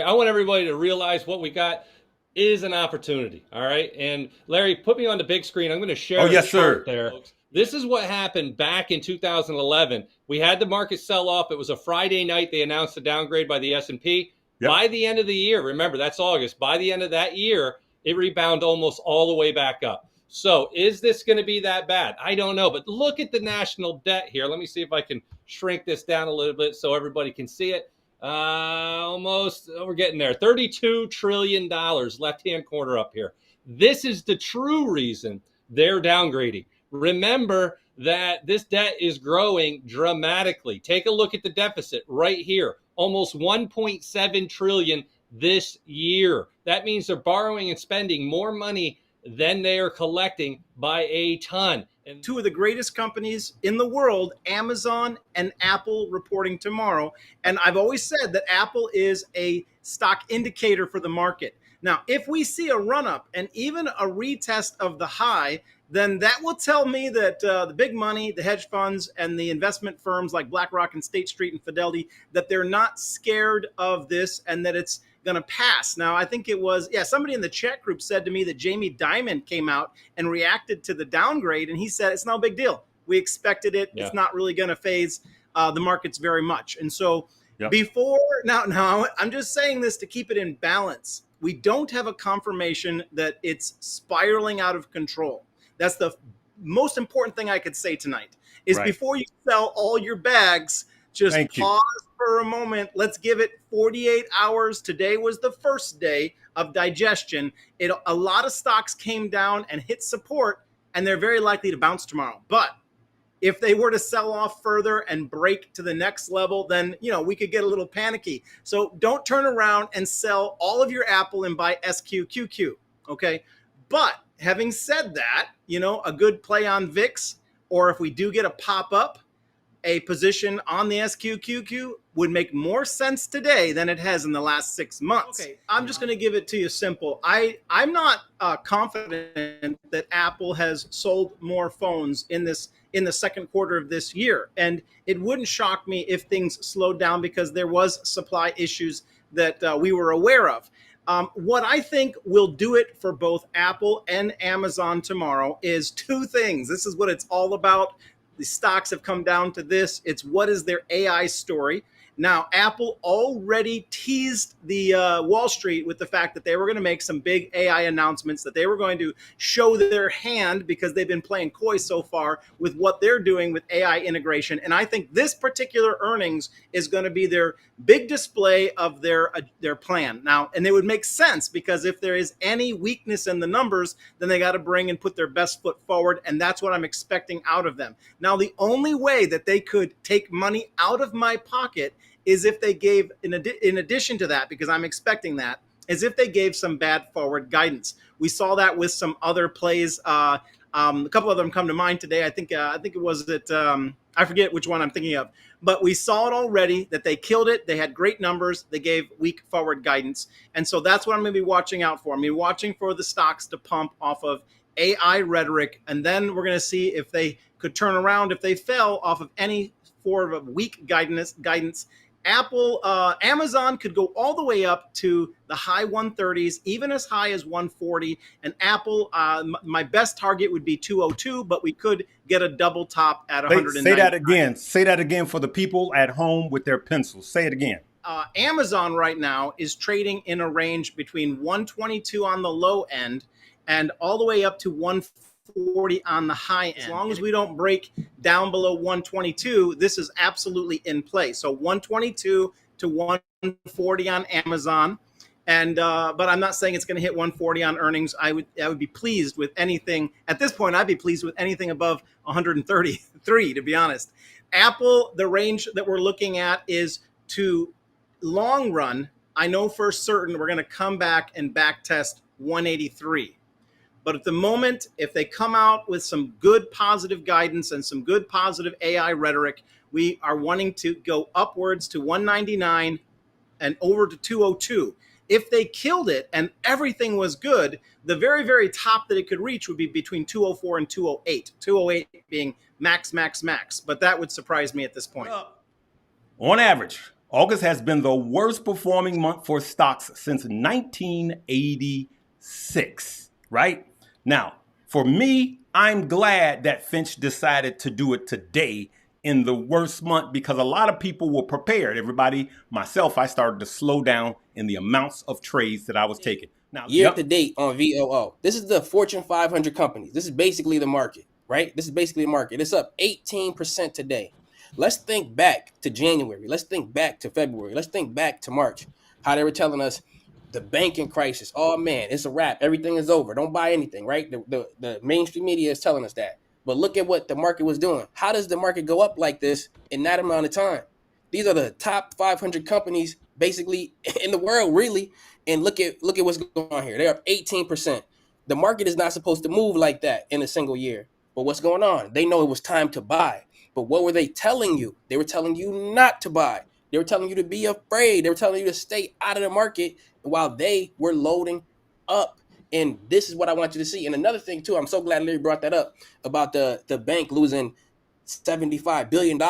I want everybody to realize what we got is an opportunity. All right. And Larry, put me on the big screen. I'm going to Oh, share a yes, chart sir. there. This is what happened back in 2011. We had the market sell off. It was a Friday night. They announced a downgrade by the S&P. Yep. By the end of the year, remember, that's August. By the end of that year, it rebounded almost all the way back up. So is this going to be that bad? I don't know. But look at the national debt here. Let me see if I can shrink this down a little bit so everybody can see it. Almost, we're getting there. $32 trillion, left-hand corner up here. This is the true reason they're downgrading. Remember that this debt is growing dramatically. Take a look at the deficit right here, almost 1.7 trillion this year. That means they're borrowing and spending more money than they are collecting by a ton. And two of the greatest companies in the world, Amazon and Apple, reporting tomorrow. And I've always said that Apple is a stock indicator for the market. Now, if we see a run up and even a retest of the high, then that will tell me that the big money, the hedge funds, and the investment firms like BlackRock and State Street and Fidelity, that they're not scared of this and that it's going to pass. Now, I think it was, somebody in the chat group said to me that Jamie Dimon came out and reacted to the downgrade, and he said, it's no big deal. We expected it. Yeah. It's not really going to phase the markets very much. And so now, I'm just saying this to keep it in balance. We don't have a confirmation that it's spiraling out of control. That's the most important thing I could say tonight is before you sell all your bags, just pause for a moment. Let's give it 48 hours. Today was the first day of digestion. A lot of stocks came down and hit support, and they're very likely to bounce tomorrow. But if they were to sell off further and break to the next level, then, we could get a little panicky. So don't turn around and sell all of your Apple and buy SQQQ, okay? But having said that, a good play on VIX, or if we do get a pop-up, a position on the SQQQ would make more sense today than it has in the last 6 months. Okay, I'm just going to give it to you simple. I'm not confident that Apple has sold more phones in the second quarter of this year. And it wouldn't shock me if things slowed down because there was supply issues that we were aware of. What I think will do it for both Apple and Amazon tomorrow is two things. This is what it's all about. The stocks have come down to this. It's what is their AI story. Now, Apple already teased the Wall Street with the fact that they were going to make some big AI announcements, that they were going to show their hand because they've been playing coy so far with what they're doing with AI integration. And I think this particular earnings is going to be their big display of their plan. Now, and it would make sense because if there is any weakness in the numbers, then they got to bring and put their best foot forward. And that's what I'm expecting out of them. Now, the only way that they could take money out of my pocket is if they gave, in addition to that, because I'm expecting that, is if they gave some bad forward guidance. We saw that with some other plays. A couple of them come to mind today. I think it was that I forget which one I'm thinking of, but we saw it already that they killed it. They had great numbers. They gave weak forward guidance, and so that's what I'm going to be watching out for. I'm going to be watching for the stocks to pump off of AI rhetoric, and then we're going to see if they could turn around if they fell off of any form of weak guidance. Amazon could go all the way up to the high 130s, even as high as 140. And Apple, my best target would be 202, but we could get a double top at 190. Say that again. Say that again for the people at home with their pencils. Say it again. Amazon right now is trading in a range between 122 on the low end and all the way up to 140 on the high end. As long as we don't break down below 122, this is absolutely in play. So 122 to 140 on Amazon. And but I'm not saying it's going to hit 140 on earnings. I would be pleased with anything at this point. I'd be pleased with anything above 133, to be honest. Apple, the range that we're looking at is to long run. I know for certain we're going to come back and back test 183. But at the moment, if they come out with some good positive guidance and some good positive AI rhetoric, we are wanting to go upwards to 199 and over to 202. If they killed it and everything was good, the very, very top that it could reach would be between 204 and 208. 208 being max. But that would surprise me at this point. On average, August has been the worst performing month for stocks since 1986, right? Now, for me, I'm glad that Finch decided to do it today in the worst month because a lot of people were prepared. Everybody, myself, I started to slow down in the amounts of trades that I was taking. Now, Year to date on VOO. This is the Fortune 500 companies. This is basically the market, right? This is basically the market. It's up 18% today. Let's think back to January. Let's think back to February. Let's think back to March. How they were telling us the banking crisis. Oh man, it's a wrap. Everything is over. Don't buy anything, right? The mainstream media is telling us that. But look at what the market was doing. How does the market go up like this in that amount of time? These are the top 500 companies basically in the world, really. And look at what's going on here. They're up 18%. The market is not supposed to move like that in a single year. But what's going on? They know it was time to buy. But what were they telling you? They were telling you not to buy. They were telling you to be afraid. They were telling you to stay out of the market while they were loading up. And this is what I want you to see. And another thing, too, I'm so glad Larry brought that up about the bank losing $75 billion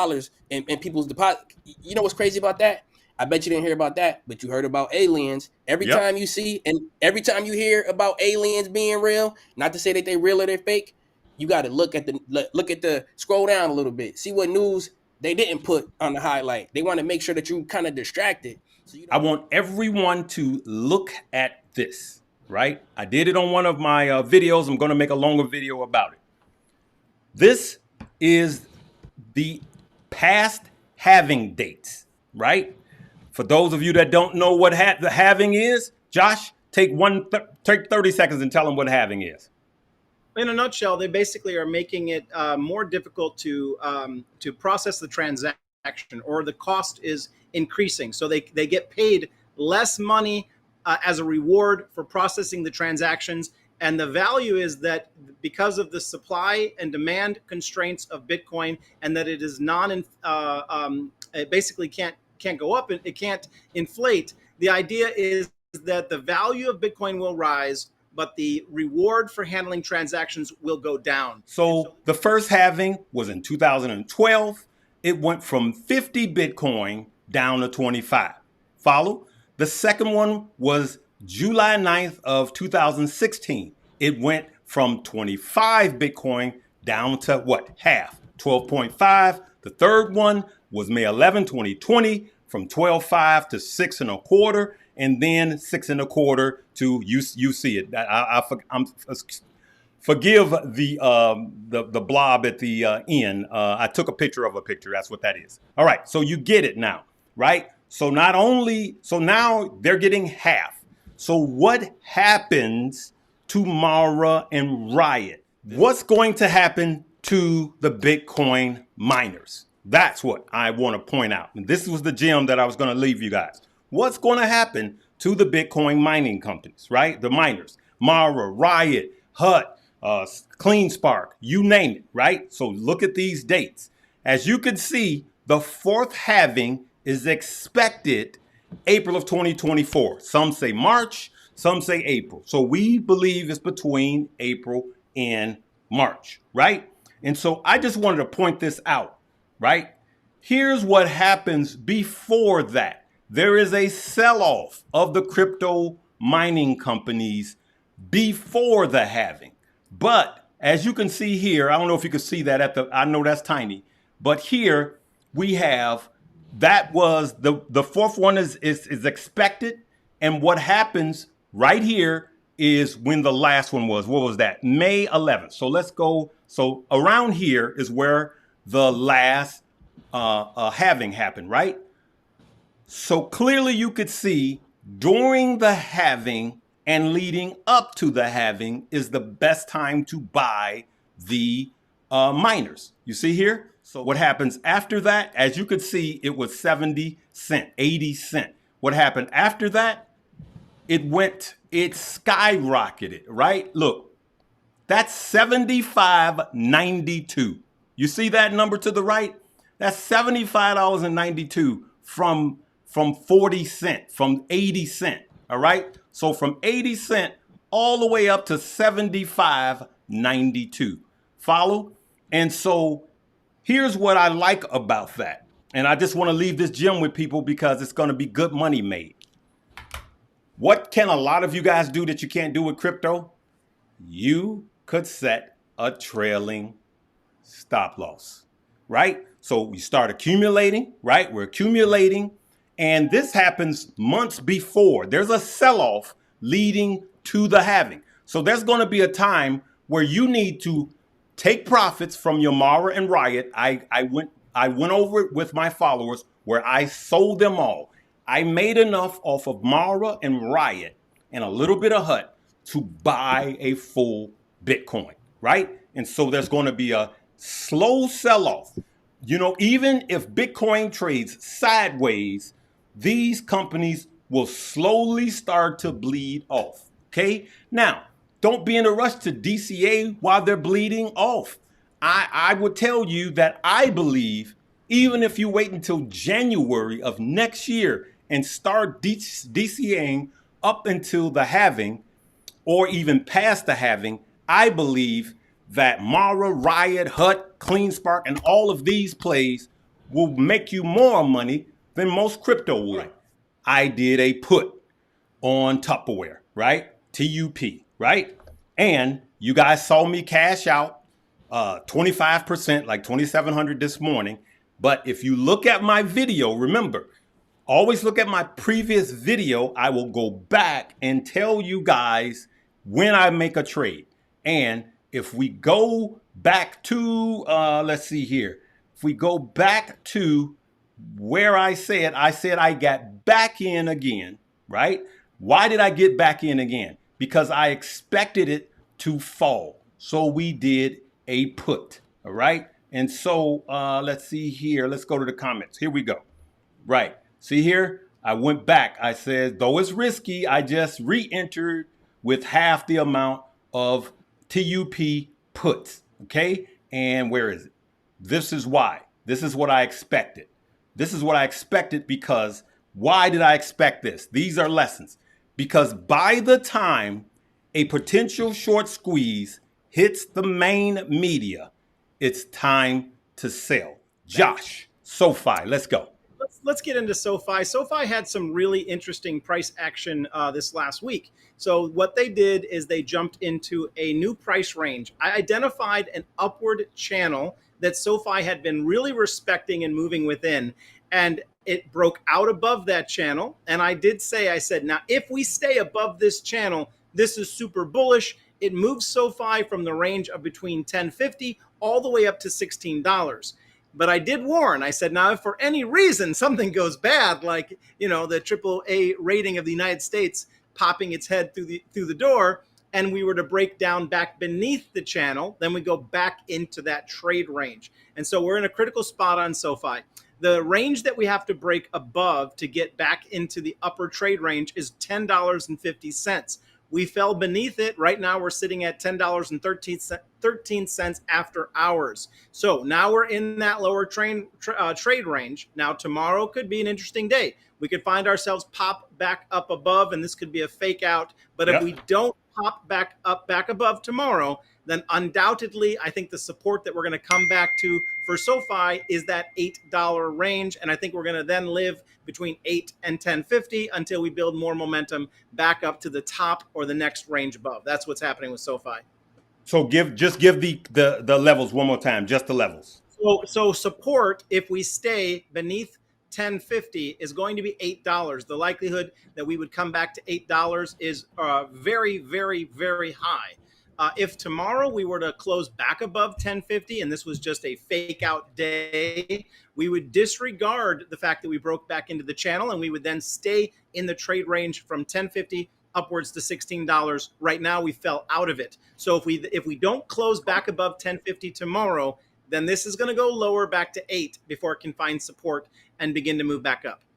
in people's deposit. You know what's crazy about that? I bet you didn't hear about that, but you heard about aliens. Every time you see and every time you hear about aliens being real, not to say that they're real or they're fake, you got to look at the scroll down a little bit, see what news they didn't put on the highlight. They want to make sure that you kind of distracted. So I want everyone to look at this, right? I did it on one of my videos. I'm going to make a longer video about it. This is the past halving dates, right? For those of you that don't know what the halving is, Josh, take 30 seconds and tell them what halving is. In a nutshell, they basically are making it more difficult to process the transaction, or the cost is increasing. So they get paid less money as a reward for processing the transactions. And the value is that because of the supply and demand constraints of Bitcoin, and that it is it basically can't go up, it can't inflate. The idea is that the value of Bitcoin will rise, but the reward for handling transactions will go down. So the first halving was in 2012. It went from 50 Bitcoin down to 25. Follow? The second one was July 9th of 2016. It went from 25 Bitcoin down to what? Half, 12.5. The third one was May 11, 2020, from 12.5 to 6.25, and then 6.25 to you see it. I'm forgive the blob at the end. I took a picture of a picture. That's what that is. All right, so you get it now, right? So now they're getting half. So what happens to Mara and Riot? What's going to happen to the Bitcoin miners? That's what I want to point out. And this was the gem that I was going to leave you guys. What's going to happen to the Bitcoin mining companies, right? The miners, Mara, Riot, Hut, CleanSpark, you name it, right? So look at these dates. As you can see, the fourth halving is expected April of 2024. Some say March, some say April. So we believe it's between April and March, right? And so I just wanted to point this out, right? Here's what happens before that. There is a sell-off of the crypto mining companies before the halving. But as you can see here, I don't know if you can see that I know that's tiny, but here we have, that was the fourth one is expected. And what happens right here is when the last one was. What was that? May 11th. So let's go. So around here is where the last halving happened, right? So clearly you could see during the halving and leading up to the halving is the best time to buy the miners. You see here? So what happens after that? As you could see, it was 70 cent, 80 cent. What happened after that? It skyrocketed, right? Look, that's 75.92. You see that number to the right? That's $75.92 from 40 cent, from 80 cent. All right. So from 80 cent all the way up to 75.92. Follow? And so here's what I like about that. And I just want to leave this gem with people because it's going to be good money made. What can a lot of you guys do that you can't do with crypto? You could set a trailing stop loss, right? So we start accumulating, right? We're accumulating. And this happens months before. There's a sell-off leading to the halving. So there's going to be a time where you need to take profits from your Mara and Riot. I went over it with my followers where I sold them all. I made enough off of Mara and Riot and a little bit of HUT to buy a full Bitcoin, right? And so there's going to be a slow sell-off. You know, even if Bitcoin trades sideways, these companies will slowly start to bleed off, okay? Now, don't be in a rush to DCA while they're bleeding off. I would tell you that I believe even if you wait until January of next year and start DCAing up until the halving or even past the halving, I believe that Mara, Riot, HUT, CleanSpark, and all of these plays will make you more money than most crypto would. Right. I did a put on Tupperware, right? TUP, right? And you guys saw me cash out 25%, like 2,700 this morning. But if you look at my video, remember, always look at my previous video. I will go back and tell you guys when I make a trade. And if we go back to, let's see here. If we go back to where I said I got back in again, right? Why did I get back in again? Because I expected it to fall. So we did a put, all right? And so let's see here. Let's go to the comments. Here we go. Right. See here? I went back. I said, though it's risky, I just re-entered with half the amount of TUP puts. Okay. And where is it? This is why. This is what I expected. This is what I expected because why did I expect this? These are lessons. Because by the time a potential short squeeze hits the main media, it's time to sell. Josh, Sofi, let's go. Let's get into SoFi. SoFi had some really interesting price action this last week. So what they did is they jumped into a new price range. I identified an upward channel that SoFi had been really respecting and moving within. And it broke out above that channel. And I said, now, if we stay above this channel, this is super bullish. It moves SoFi from the range of between $10.50 all the way up to $16. But I did warn. I said, now, if for any reason something goes bad, like, you know, the AAA rating of the United States popping its head through the door, and we were to break down back beneath the channel, then we go back into that trade range. And so we're in a critical spot on SoFi. The range that we have to break above to get back into the upper trade range is $10.50. We fell beneath it. Right now, we're sitting at $10.13 after hours. So now we're in that lower trade range. Now, tomorrow could be an interesting day. We could find ourselves pop back up above, and this could be a fake out. But if we don't pop back above tomorrow, then undoubtedly, I think the support that we're going to come back to for SoFi is that $8 range. And I think we're going to then live between $8 and $10.50 until we build more momentum back up to the top or the next range above. That's what's happening with SoFi. So give the levels one more time, just the levels. So support, if we stay beneath $10.50, is going to be $8. The likelihood that we would come back to $8 is very, very, very high. If tomorrow we were to close back above $10.50 and this was just a fake out day, we would disregard the fact that we broke back into the channel and we would then stay in the trade range from $10.50 upwards to $16. Right now, we fell out of it. So if we don't close back above $10.50 tomorrow, then this is going to go lower back to $8 before it can find support and begin to move back up.